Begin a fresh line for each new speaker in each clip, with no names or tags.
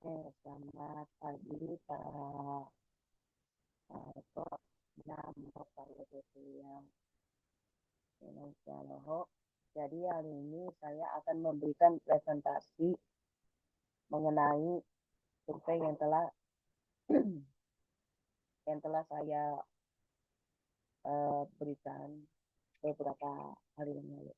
Selamat pagi para penambah para yang Indonesia. Jadi hari ini saya akan memberikan presentasi mengenai survei yang telah saya berikan beberapa hari yang lalu.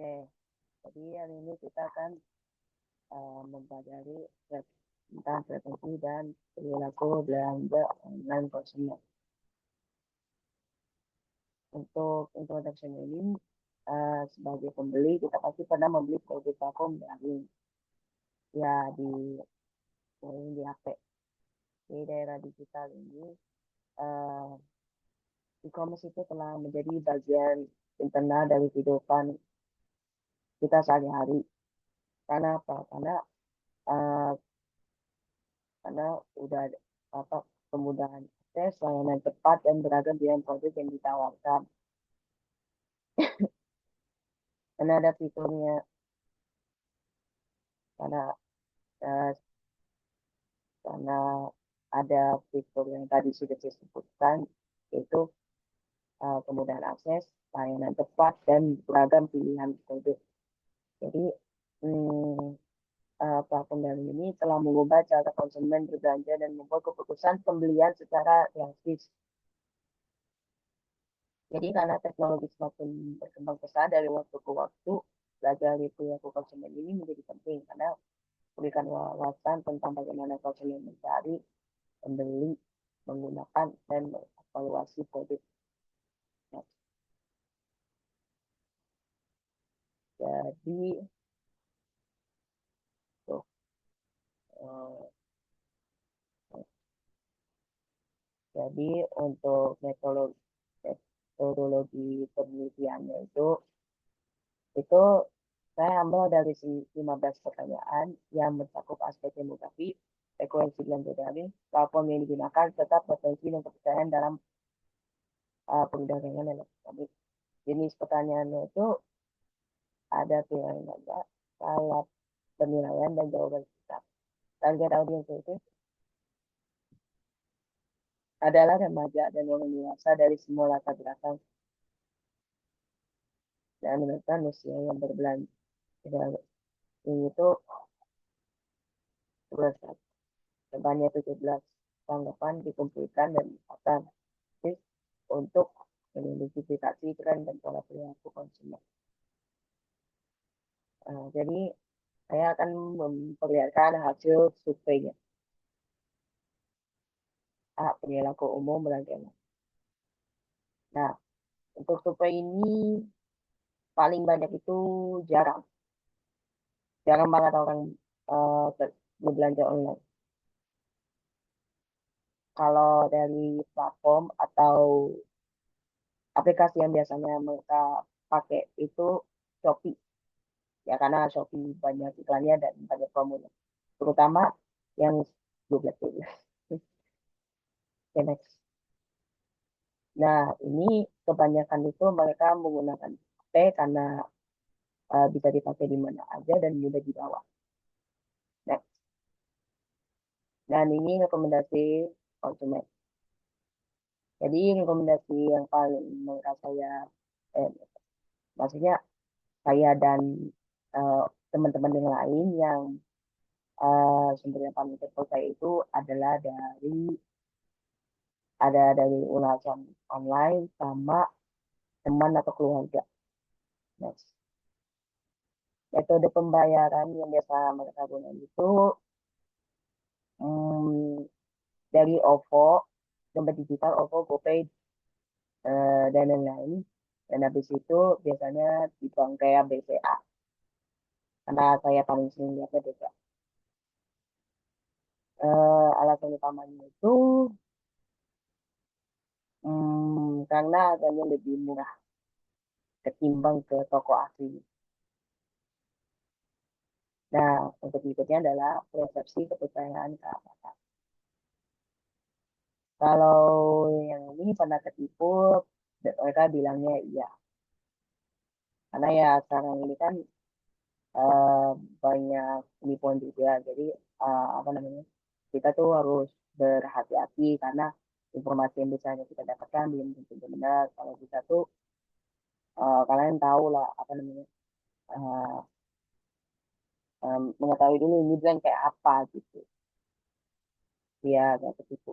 Oke, jadi hari ini kita akan mempelajari tentang prevensi dan perilaku belanja online konsumen. Untuk introduction ini, sebagai pembeli kita pasti pernah membeli produk vakum dari ya di HP. Di daerah digital ini, uh, e-commerce itu telah menjadi bagian internal dari kehidupan kita sehari-hari. Karena apa? Uh, karena udah apa kemudahan akses, layanan cepat dan beragam pilihan produk yang ditawarkan. Karena ada fiturnya, karena uh, karena ada fitur yang tadi sudah disebutkan, yaitu kemudahan akses, layanan cepat, dan beragam pilihan produk. Jadi, hmm, platform dari ini telah mengubah cara konsumen berbelanja dan membuat keputusan pembelian secara drastis. Jadi, karena teknologi semakin berkembang pesat dari waktu ke waktu, belajar perilaku konsumen ini menjadi penting karena memberikan wawasan tentang bagaimana konsumen mencari, membeli, menggunakan, dan mengevaluasi produk. Nah, jadi, tuh, eh, jadi untuk metodologi penelitiannya itu saya ambil dari 15 pertanyaan yang mencakup aspek demografi, frekuensi belanja daring, platform yang digunakan, serta potensi dan kepercayaan dalam perdagangan elektronik. Jenis pertanyaannya itu ada pilihan ganda, salah penilaian, dan jawaban kita. Target audiens itu adalah remaja dan orang dewasa dari semua latar belakang dan menekan usia yang berbelanja. Ini itu sebanyak 17 tanggapan dikumpulkan dan akan untuk mengidentifikasi tren dan pola perilaku konsumen. Jadi saya akan memperlihatkan hasil surveinya. Perilaku umum belanja. Nah, untuk survei ini paling banyak itu jarang. Jarang banget orang berbelanja online. Kalau dari platform atau aplikasi yang biasanya mereka pakai itu Shopee. Ya karena Shopee banyak iklannya dan banyak promonya. Terutama yang 12. Okay, next. Nah, ini kebanyakan itu mereka menggunakan HP karena bisa dipakai di mana aja dan mudah dibawa. Next. Dan ini rekomendasi konsumen. Jadi rekomendasi yang paling menurut saya, maksudnya saya dan teman-teman yang lain yang sumber yang paling terpercaya itu adalah dari ulasan online sama teman atau keluarga. Next. Metode pembayaran yang biasa mereka gunakan itu hmm, dari OVO, dompet digital, OVO, GoPay, dan lain-lain. Dan habis itu biasanya di bank kayak BCA. Karena saya paling sering lihatnya BCA. Alasan utamanya itu karena harganya lebih murah ketimbang ke toko asli. Nah, untuk berikutnya adalah persepsi kepercayaan keamanan. Kalau yang ini pernah ketipu, mereka bilangnya iya. Karena ya sekarang ini kan eh, banyak penipuan juga. Jadi apa namanya? Kita tuh harus berhati-hati karena informasi yang biasanya kita dapatkan belum tentu benar. Kalau kita tuh kalian tahu lah apa namanya? eh, mengetahui dulu ini brand kayak apa gitu. Dia agak ketipu.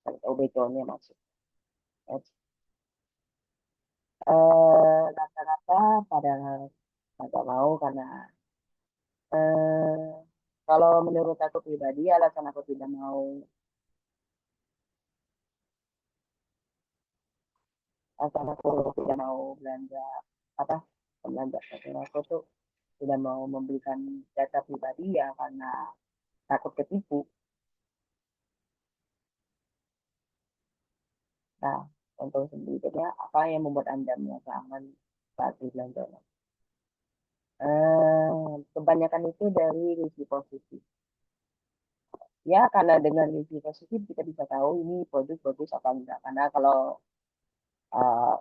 Kalau tahu backgroundnya masuk. Rata-rata pada nggak mau karena eh, kalau menurut aku pribadi alasan aku tidak mau alasan aku tidak mau belanja apa belanja karena aku tuh tidak mau memberikan data pribadi ya karena takut ketipu. Nah, untuk selanjutnya apa yang membuat Anda merasa aman saat berbelanja? Kebanyakan itu dari review positif. Ya, karena dengan review positif kita bisa tahu ini produk bagus apa enggak. Karena uh,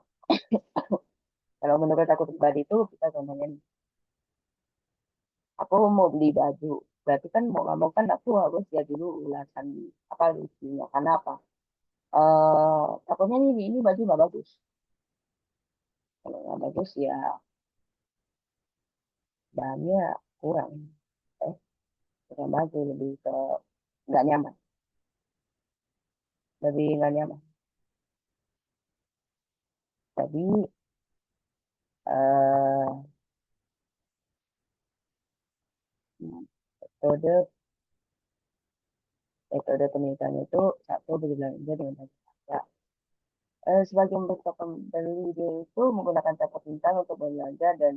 kalau menurut aku pribadi itu kita contohnya nih, aku mau beli baju. Berarti kan mau nggak mau kan aku harus lihat dulu ulasan apa reviewnya. Karena apa? Takutnya ini baju nggak bagus. Kalau nggak bagus ya bahannya kurang. Eh, bukan bagus lebih ke nggak nyaman. Lebih nggak nyaman. Jadi eh metode metode pemilihan itu satu berbelanja dengan cara sebagian besar pembeli itu menggunakan cara pintar untuk belanja dan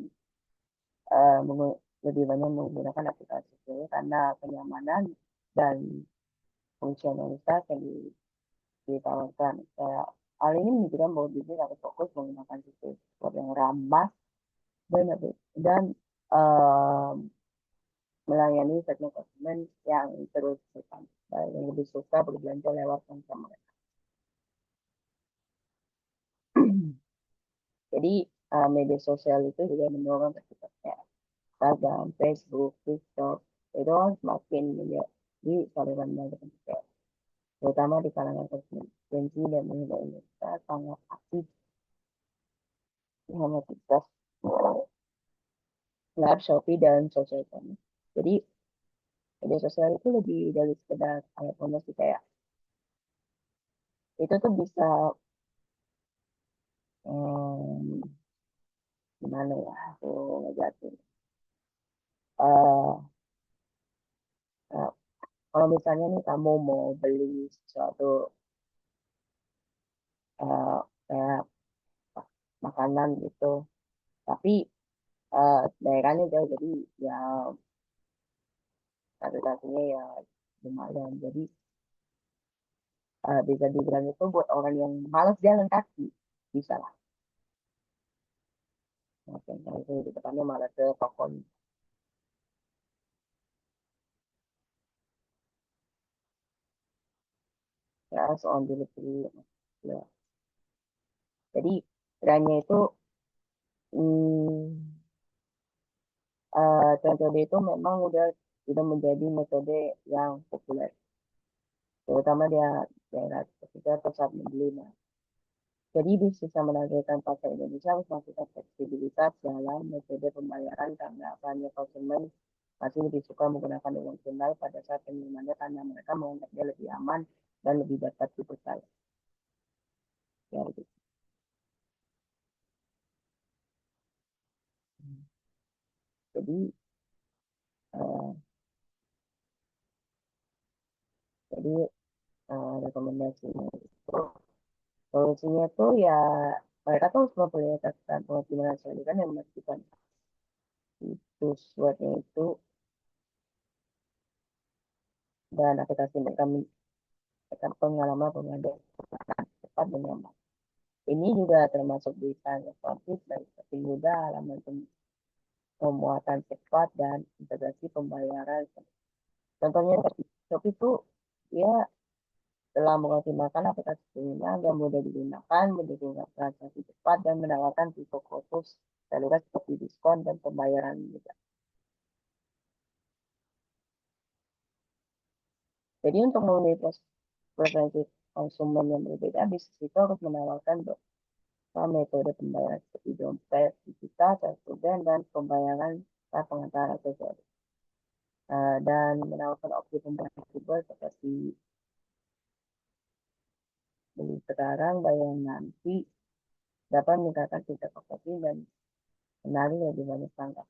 eh, lebih banyak menggunakan aplikasi itu karena kenyamanan dan fungsionalitas yang ditawarkan. Hal ini menunjukkan bahwa bisnis harus fokus menggunakan situs web yang ramah dan eh, melayani segmen konsumen yang terus bertambah, yang lebih suka berbelanja lewat platform mereka. Jadi media sosial itu juga mendorong ketika Instagram, Facebook, TikTok itu kan semakin menjadi saluran bagi penjual, terutama di kalangan konsumen. Gensi dan milenial Indonesia sangat aktif di hanya TikTok, Snap, Shopee, dan sosial media. Jadi media sosial itu lebih dari sekedar kayak promosi kayak itu tuh bisa hmm, gimana ya aku ngejelasin. Eh, eh, Kalau misalnya nih kamu mau beli sesuatu eh, kayak makanan gitu, tapi daerahnya jauh jadi ya satunya ya lumayan jadi bisa dibilang itu buat orang yang malas jalan kaki bisa lah macam itu di depannya malah ke toko ya soal delivery ya. Jadi trennya itu hmm, metode itu memang sudah menjadi metode yang populer terutama di daerah ketika pusat membeli. Jadi bisa menargetkan pasar Indonesia harus melakukan fleksibilitas dalam metode pembayaran karena banyak konsumen masih lebih suka menggunakan uang tunai pada saat pengirimannya karena mereka menganggapnya lebih aman dan lebih dapat dipercaya. Ya, gitu. Jadi, eh, jadi rekomendasinya itu, solusinya tuh ya mereka tuh harus memprioritaskan penghasilan kan yang memastikan webnya itu dan aplikasi mereka memberikan pengalaman pengadaan cepat dan nyaman. Ini juga termasuk bisa responsif dan lebih mudah halaman pemuatan cepat, dan integrasi pembayaran. Contohnya Shopee itu dia telah mengoptimalkan aplikasi penggunaan yang mudah digunakan, mendukung transaksi cepat, dan menawarkan fitur khusus darurat seperti diskon dan pembayaran juga. Jadi untuk memenuhi preferensi konsumen yang berbeda, bisnis itu harus menawarkan metode pembayaran seperti dompet digital, tertugas, dan pembayaran tanpa pengantar aksesoris. Dan menawarkan opsi pembayaran fleksibel seperti beli sekarang, bayar nanti, dapat meningkatkan tingkat konversi dan menarik lebih banyak pelanggan.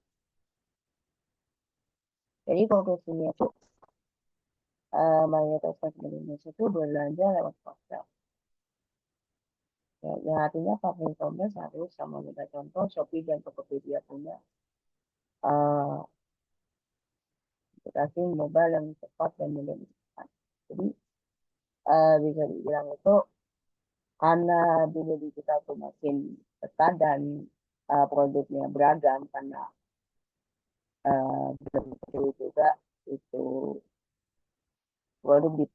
Jadi konklusinya itu mayoritas konsumen Indonesia itu belanja lewat ponsel. Ya, yang artinya platform e-commerce harus sama kita contoh Shopee dan Tokopedia punya uh, aplikasi mobile yang cepat dan mudah digunakan. Jadi bisa dibilang itu karena dunia digital itu makin ketat dan produknya beragam karena belum tentu juga itu produk di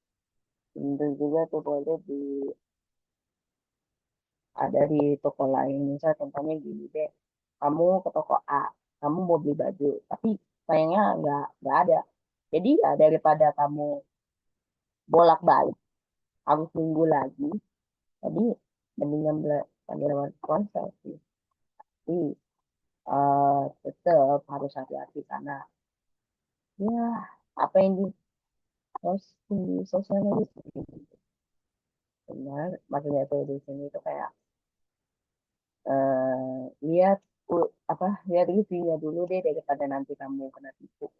tentu juga tuh produk di ada di toko lain. Misal contohnya gini deh, kamu ke toko A, kamu mau beli baju, tapi sayangnya nggak ada. Jadi ya daripada kamu bolak-balik harus nunggu lagi, jadi mendingan belanja lewat ponsel sih. Tapi tetap harus hati-hati karena ya apa yang di sosial media benar, maksudnya itu di sini itu kayak lihat lihat reviewnya dulu deh daripada nanti kamu kena tipu.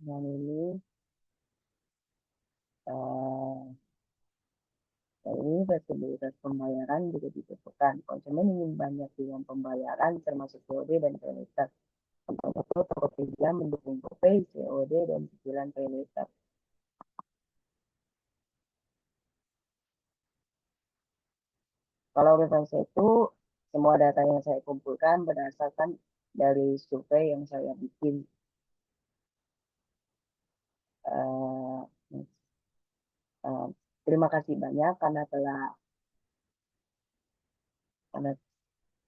Yang ini eh, ini fleksibilitas pembayaran juga dibutuhkan. Konsumen ingin banyak pilihan pembayaran termasuk COD dan pay later. Untuk itu, Tokopedia mendukung GoPay, COD, dan cicilan pay later. Kalau referensi itu, semua data yang saya kumpulkan berdasarkan dari survei yang saya bikin. Eh, eh, Terima kasih banyak karena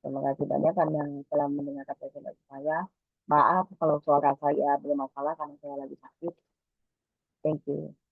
terima kasih banyak karena telah mendengarkan presentasi saya. Maaf kalau suara saya bermasalah karena saya lagi sakit. Thank you.